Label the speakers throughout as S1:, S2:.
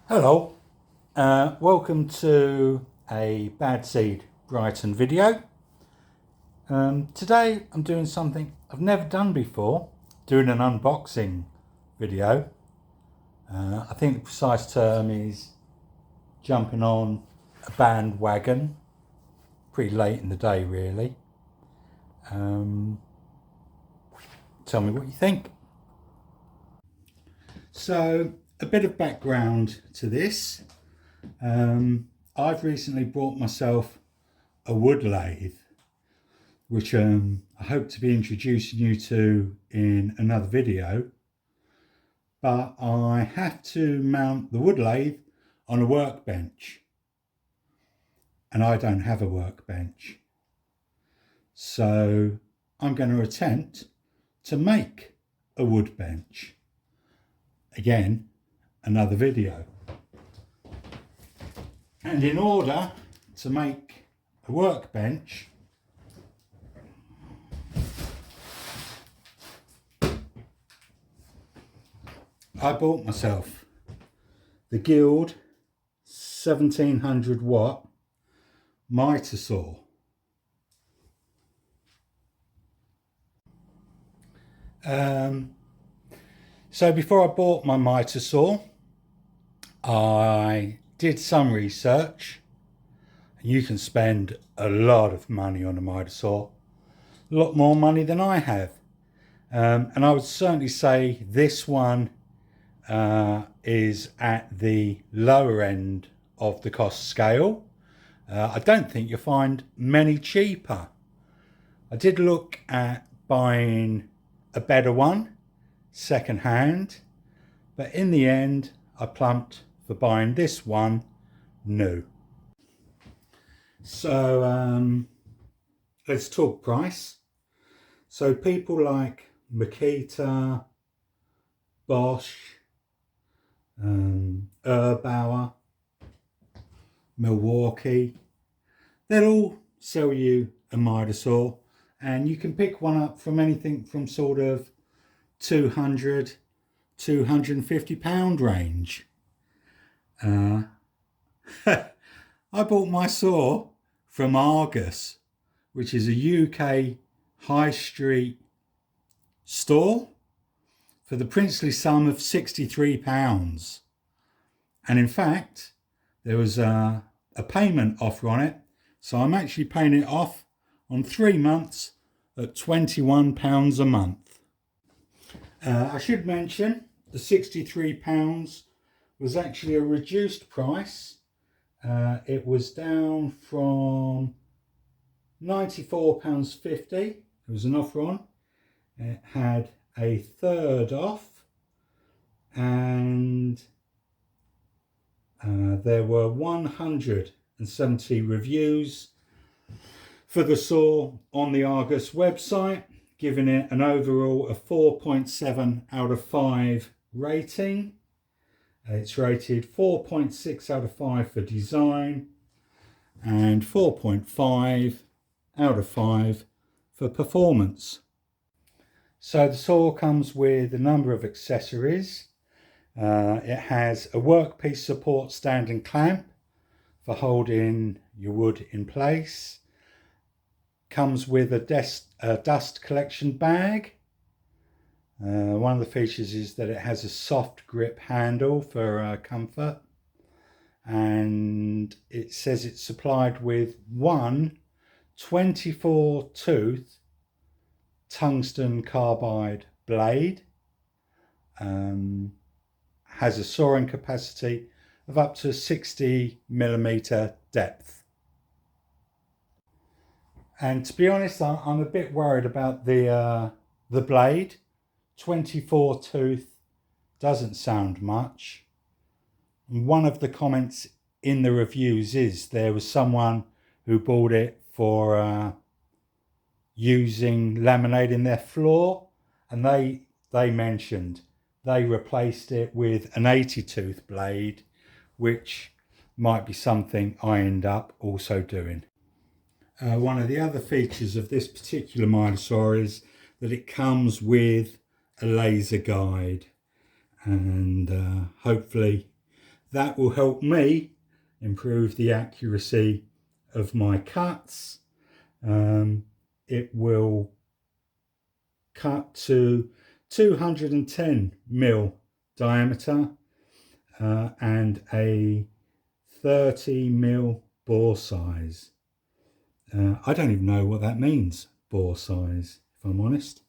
S1: Hello, welcome to a Bad Seed Brighton video. Today I'm doing something I've never done before, doing an unboxing video. I think the precise term is jumping on a bandwagon, pretty late in the day really. Tell me what you think. So, a bit of background to this. I've recently bought myself a wood lathe, which I hope to be introducing you to in another video. But I have to mount the wood lathe on a workbench, and I don't have a workbench. So I'm going to attempt to make a wood bench. Again, another video. And in order to make a workbench, I bought myself the Guild 1700 watt Mitre saw. So before I bought my Mitre saw, I did some research. You can spend a lot of money on a Mitre saw, a lot more money than I have. And I would certainly say this one is at the lower end of the cost scale. I don't think you'll find many cheaper. I did look at buying a better one second hand, but in the end I plumped for buying this one new. So let's talk price. So people like Mitre, Bosch, Erbauer, Milwaukee, they'll all sell you a Mitre saw, and you can pick one up from anything from sort of £200, £250 range. I bought my saw from Argos, which is a UK high street store, for the princely sum of £63. And in fact, there was a payment offer on it, so I'm actually paying it off on 3 months at £21 a month. I should mention the £63 was actually a reduced price. It was down from £94.50. There was an offer on. It had a third off, and there were 170 reviews for the saw on the Argos website, giving it an overall of 4.7 out of 5 rating. It's rated 4.6 out of 5 for design and 4.5 out of 5 for performance. So the saw comes with a number of accessories. It has a workpiece support stand and clamp for holding your wood in place. Comes with a dust collection bag. One of the features is that it has a soft grip handle for comfort, and it says it's supplied with one 24 tooth tungsten carbide blade. Has a sawing capacity of up to 60mm depth. And to be honest, I'm a bit worried about the blade. 24 tooth doesn't sound much. And one of the comments in the reviews is there was someone who bought it for using laminating their floor, and they mentioned they replaced it with an 80 tooth blade, which might be something I end up also doing. One of the other features of this particular Mitre saw is that it comes with a laser guide, and hopefully That will help me improve the accuracy of my cuts. It will cut to 210mm diameter and a 30mm bore size. I don't even know what that means, bore size, if I'm honest.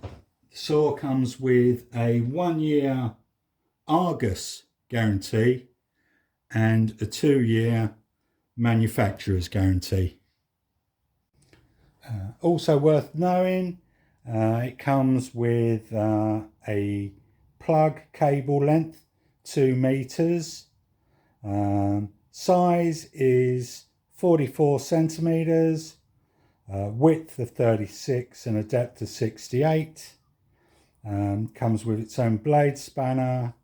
S1: The saw comes with a 1-year Argos guarantee and a 2-year manufacturer's guarantee. Also worth knowing, it comes with a plug cable length, 2 meters. Size is 44 centimeters, width of 36 and a depth of 68. Comes with its own blade spanner,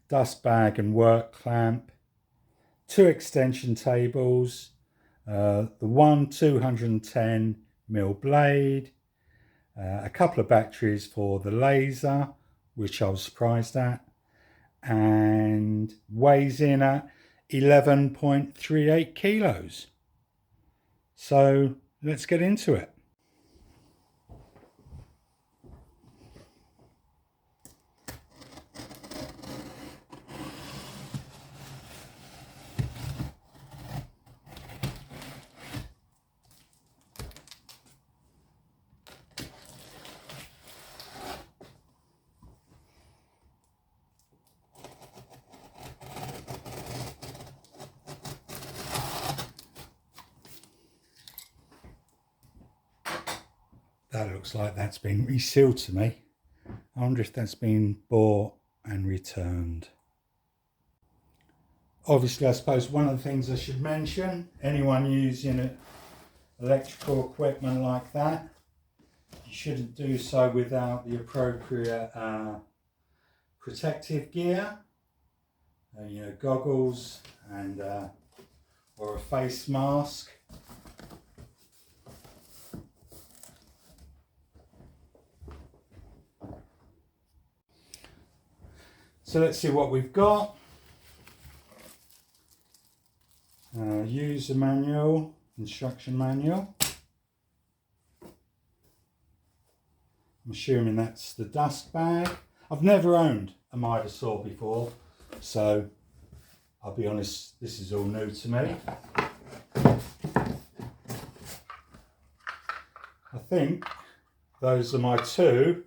S1: dust bag and work clamp, 2 extension tables, the one 210mm blade, a couple of batteries for the laser, which I was surprised at, and weighs in at 11.38 kilos. So let's get into it. That looks like that's been resealed to me. I wonder if that's been bought and returned. Obviously, I suppose one of the things I should mention, anyone using electrical equipment like that, you shouldn't do so without the appropriate protective gear, goggles and or a face mask. So let's see what we've got. User manual, instruction manual. I'm assuming that's the dust bag. I've never owned a Mitre saw before, so I'll be honest, this is all new to me. I think those are my 2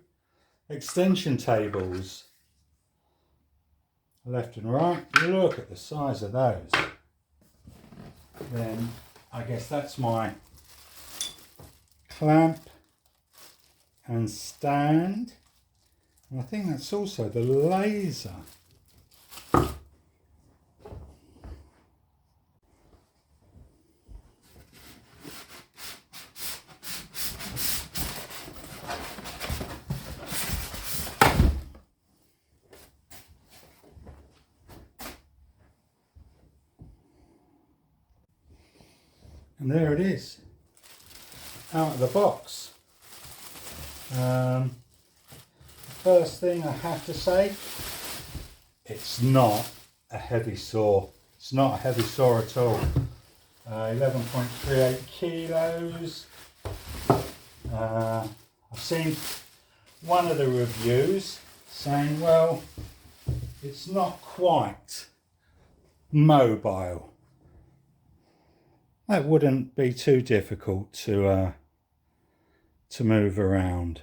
S1: extension tables. Left and right, look at the size of those. Then I guess that's my clamp and stand, and I think that's also the laser. And there it is, out of the box. First thing I have to say, it's not a heavy saw. It's not a heavy saw at all. 11.38 kilos. I've seen one of the reviews saying, well, it's not quite mobile. That wouldn't be too difficult to move around.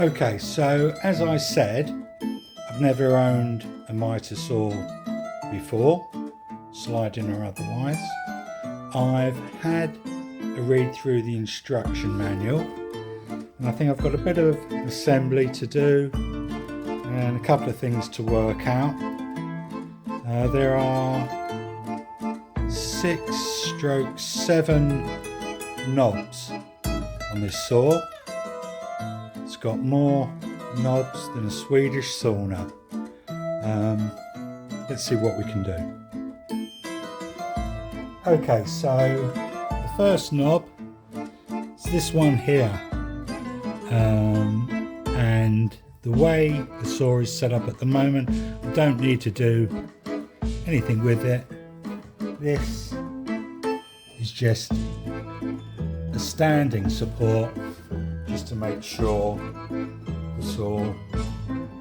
S1: Okay, so as I said, I've never owned a Mitre saw before, sliding or otherwise. I've had a read through the instruction manual, and I think I've got a bit of assembly to do and a couple of things to work out. There are 6/7 knobs on this saw. It's got more knobs than a Swedish sauna. Let's see what we can do. Okay, so the first knob It's this one here, and the way the saw is set up at the moment, I don't need to do anything with it. This is just a standing support just to make sure the saw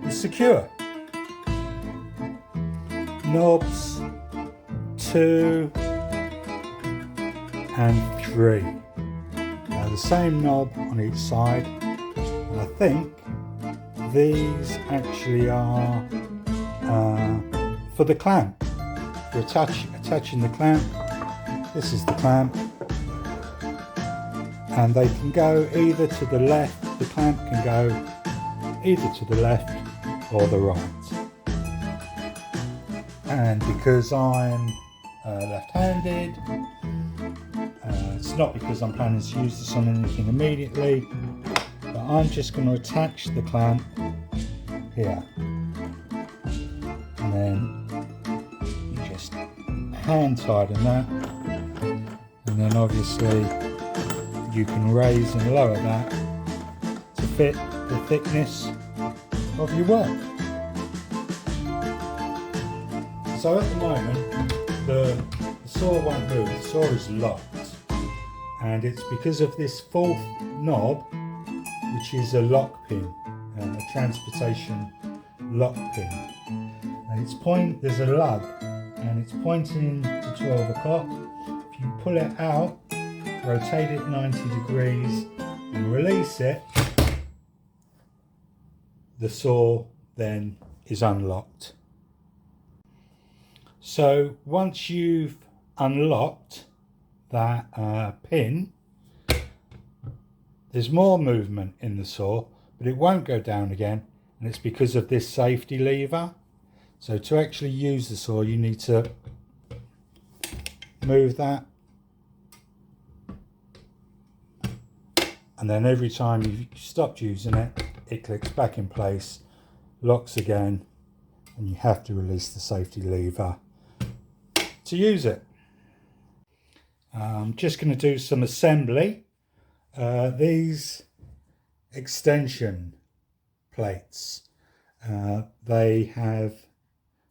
S1: is secure. Knobs 2 and 3. Now the same knob on each side, and I think these actually are for the clamp, for attaching the clamp. This is the clamp, and they can go either to the left. The clamp can go either to the left or the right. And because I'm left-handed, it's not because I'm planning to use this on anything immediately, but I'm just going to attach the clamp here, and then you just hand tighten that, and then obviously you can raise and lower that to fit the thickness of your work. So at the moment the saw won't move, the saw is locked, and it's because of this fourth knob, which is a lock pin, a transportation lock pin, and there's a lug and it's pointing to 12 o'clock. If you pull it out, rotate it 90 degrees and release it, the saw then is unlocked. So once you've unlocked that pin, there's more movement in the saw, but it won't go down again, and it's because of this safety lever. So to actually use the saw, you need to move that, and then every time you've stopped using it, it clicks back in place, locks again, and you have to release the safety lever to use it. I'm just going to do some assembly. These extension plates, they have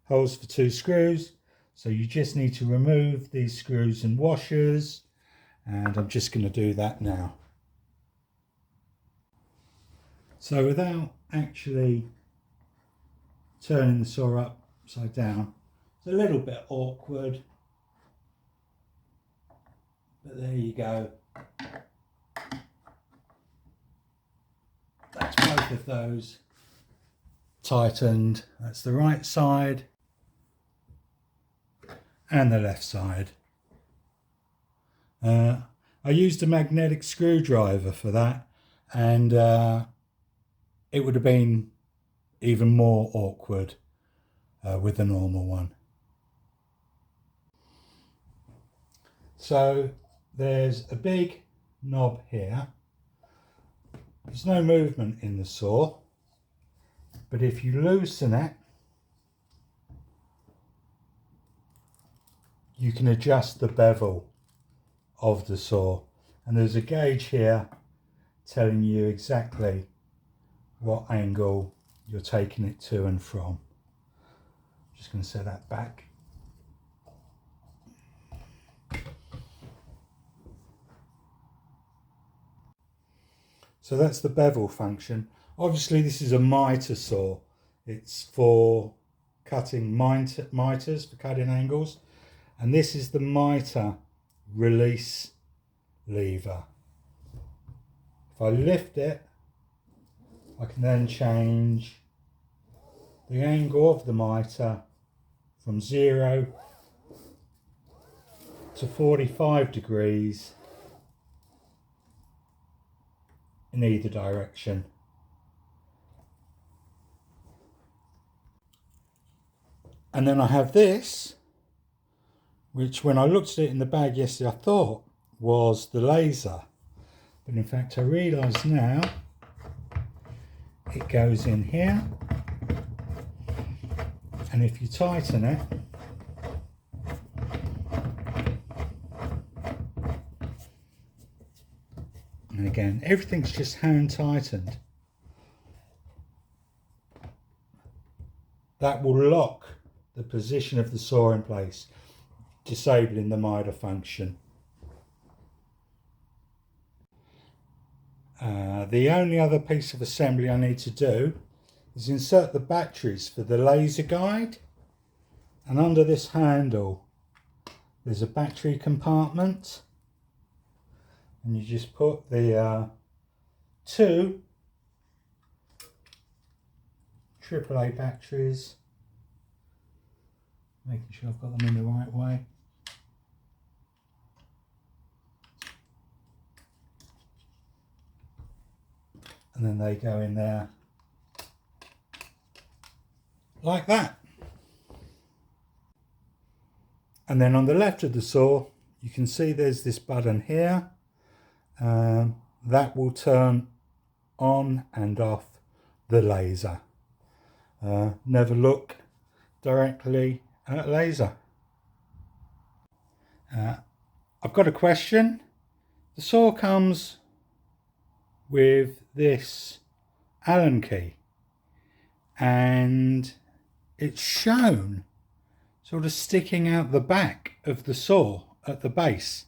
S1: holes for 2 screws, so you just need to remove these screws and washers, and I'm just going to do that now. So without actually turning the saw upside down, it's a little bit awkward, but there you go. That's both of those tightened. That's the right side and the left side. I used a magnetic screwdriver for that, and it would have been even more awkward with the normal one. So there's a big knob here. There's no movement in the saw, but if you loosen it, you can adjust the bevel of the saw, and there's a gauge here telling you exactly what angle you're taking it to and from. Just going to set that back. So that's the bevel function. Obviously this is a mitre saw. It's for cutting mitres, for cutting angles. And this is the mitre release lever. If I lift it, I can then change the angle of the mitre from 0 to 45 degrees in either direction. And then I have this, which when I looked at it in the bag yesterday, I thought was the laser. But in fact, I realise now it goes in here. And if you tighten it, And again, everything's just hand tightened. That will lock the position of the saw in place, disabling the Mitre function. The only other piece of assembly I need to do is insert the batteries for the laser guide, and under this handle there's a battery compartment, and you just put the two AAA batteries, making sure I've got them in the right way. And then they go in there like that. And then on the left of the saw, you can see there's this button here. That will turn on and off the laser. Never look directly at a laser. I've got a question. The saw comes with this Allen key, and it's shown sort of sticking out the back of the saw at the base,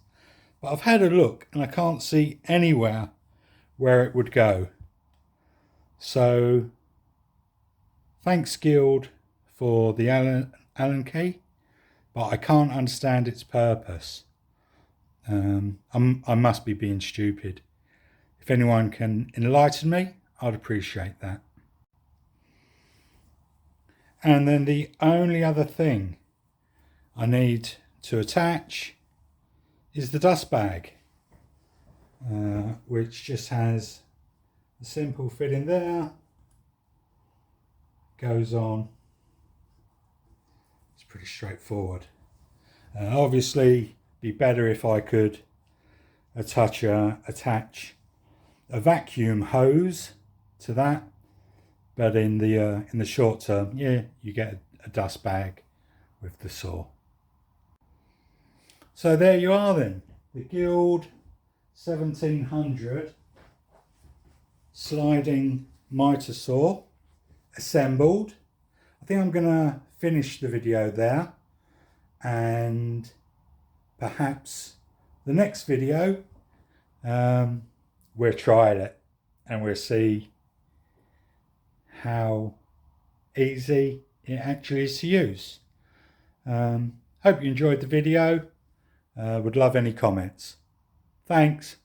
S1: but I've had a look and I can't see anywhere where it would go. So thanks Guild for the Allen key, but I can't understand its purpose. I must be being stupid. If anyone can enlighten me, I'd appreciate that. And then the only other thing I need to attach is the dust bag, which just has a simple fit in there, goes on. It's pretty straightforward. Obviously, be better if I could attach a vacuum hose to that, but in the short term, yeah, you get a dust bag with the saw. So there you are then, the Guild 1700 sliding mitre saw assembled. I think I'm gonna finish the video there, and perhaps the next video we'll try it and we'll see how easy it actually is to use. Hope you enjoyed the video. Would love any comments. Thanks.